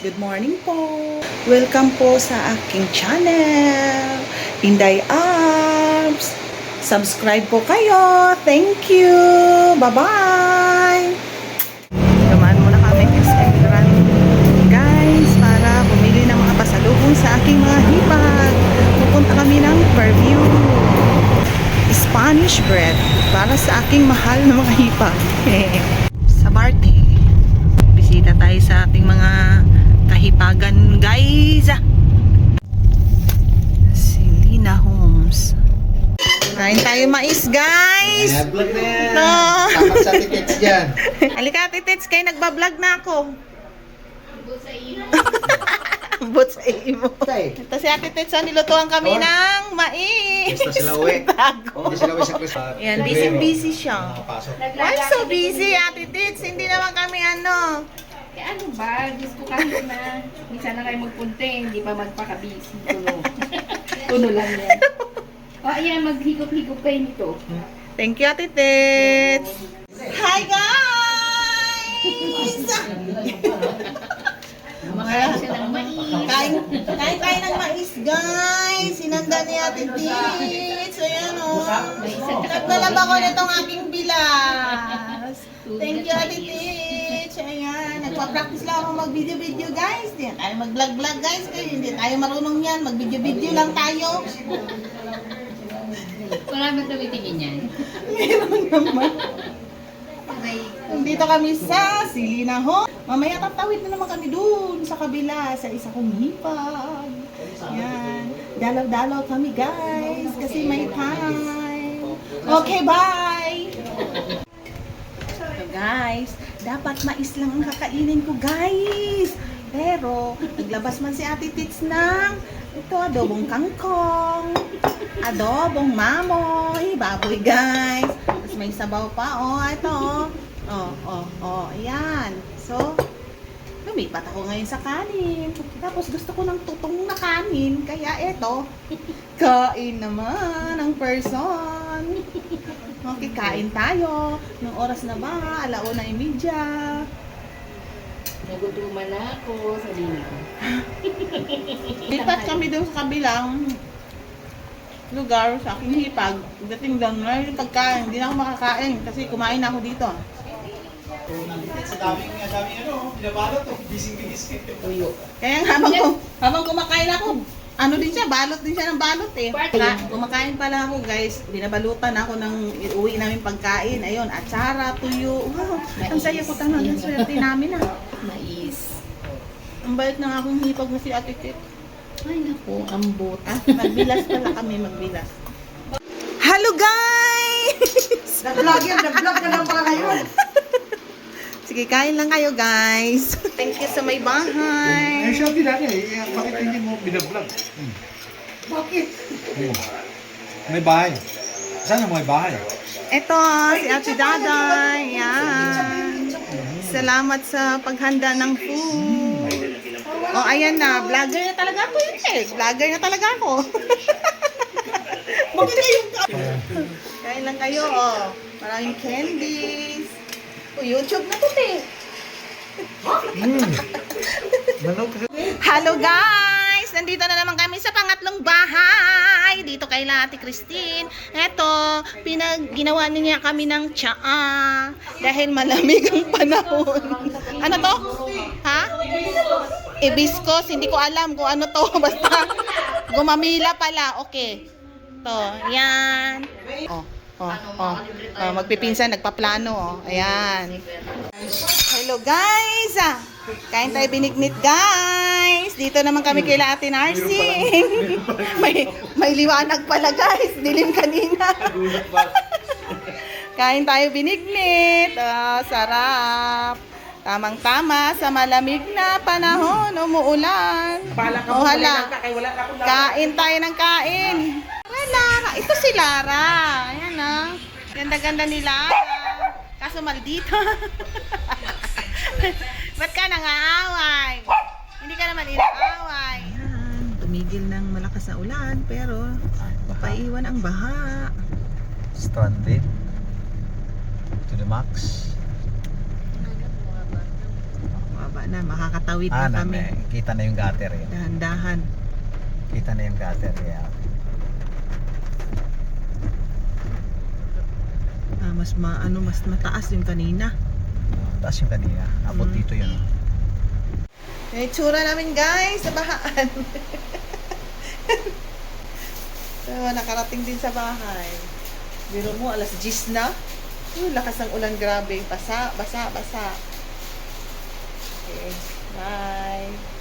good morning po. Welcome po sa aking channel, Inday Arms. Subscribe po kayo. Thank you. Bye-bye. Dumaan muna kami sa restaurant, guys, para bumili ng mga pasalubong sa aking mga hipag. Pupunta kami ng Fairview Spanish bread para sa aking mahal na mga hipag. Sa Barte, bisita tayo sa ating mga kahipagan, guys. Selena Homes. Kain tayo mais, guys. Vlog na yan. No. Tapat sa tickets dyan. Halika, titits, kayo nagbablog na ako. Ambot sa imo. Ito si Ate Tits, nilutuan kami ng mais. Gusto sila uwi. Tago. Hindi sila uwi sa Christmas. Yan, busy siya. Nakapasok. Why so busy, Ate Tits? Hindi naman kami ano. Eh ano ba? Diyos ko kahit na minsan na kayo magpunta hindi pa magpaka-busy. Tuno lang yan. O ayan, maghigop-higop kayo nito. Thank you, Ate Tits. Hi, guys! Kumakain siya ng mais. Kain tayo ng mais, guys. Sinanda ni Ate Tits. Ayan, o. Nagdalab ako nitong aking bilas. Thank you, Ate Tits. Ayan, nagpa-practice lang ako mag-video-video, guys. Hindi tayo mag-vlog-vlog, guys. Kaya hindi tayo marunong yan. Mag-video-video lang tayo. Wala ba tumitingin yan? Meron naman. Aray. Nandito kami sa Selena Homes. Mamaya tatawid na naman kami dun sa kabila, sa isa kong hipag. Yan. Dalaw-dalaw kami, guys, kasi may time. Okay, bye! So, guys, dapat mais lang ang kakainin ko, guys. Pero, naglabas man si Ate Tits ng ito, adobong kangkong, adobong mamoy, baboy, guys. Tapos may sabaw pa, ito, ayan. So, lumipat ako ngayon sa kanin. Tapos gusto ko ng tutong na kanin, kaya ito, kain naman ang person. Okay, kain tayo. Nung oras na ba? 1:30. Nagutuman na ako sa linig ko. Lipat kami doon sa kabilang lugar sa aking hipag. Dating lang na yung pagkain. Hindi na ako makakain kasi kumain na ako dito. Sa daming binabalot to. Bising-bising. Tuyo. Kaya habang kumakain ako, ano din siya, balot din siya ng balot eh. Kumakain pala ako, guys. Binabalutan ako ng uwi namin pagkain. Ayun, atsara, tuyo. Wow, ang saya ko tanong. Ang swerte namin Mais. Ang bait ng aking hipag na si Ate Tit. Ay naku, ambot. Magbilas pala kami, magbilas. Hello, guys! Nag-vlog yan. Nag-vlog ka lang pala ngayon. Sige, kain lang kayo, guys. Thank you sa may bahay. Eh, Shopee natin eh. Bakit hindi mo binablog? Bakit? May bahay. Saan ang may bahay? Ito, si Ate Daday. Yan. Salamat sa paghanda ng food. Oh, ayan na. Vlogger na talaga ako yun eh. Vlogger na talaga ako. Bakit yung kain lang kayo, oh. Maraming candies. Oh, YouTube na to, eh. Hello, guys! Nandito na naman kami sa pangatlong bahay. Dito kay Ate Christine. Eto, ginawa niya kami ng tsaa. Dahil malamig ang panahon. Ano to? Ha? Hibiscus. Hindi ko alam kung ano to. Basta gumamila pala. Okay. To, yan. Magpipinsan, nagpaplano. Ayan. Hello, guys! Kain tayo binignit, guys! Dito naman kami kay Ate Narcy. may liwanag pala, guys. Dilim kanina. Kain tayo binignit. Sarap. Tamang-tama sa malamig na panahon. Umuulan. Hala. Kain tayo ng kain. Lara. Ito si Lara. Ayan, ganda-ganda ni Lara. Kaso maldito. Ba't ka nangaaway? Hindi ka naman inaaway. Ayan, tumigil ng malakas na ulan pero mapaiwan ang baha. Stranded. To the max. Baba na, makakatawid na kami. Kita na yung gutter eh. Dahan-dahan. Kita na yung gutter yeah. Mas mataas yung kanina. Taas yung kanina. Abot dito yun. Yung itsura namin guys, sa bahaan. So, nakarating din sa bahay. Biro mo, alas 10 na. Lakas ng ulan, grabe. Basa. Okay, bye.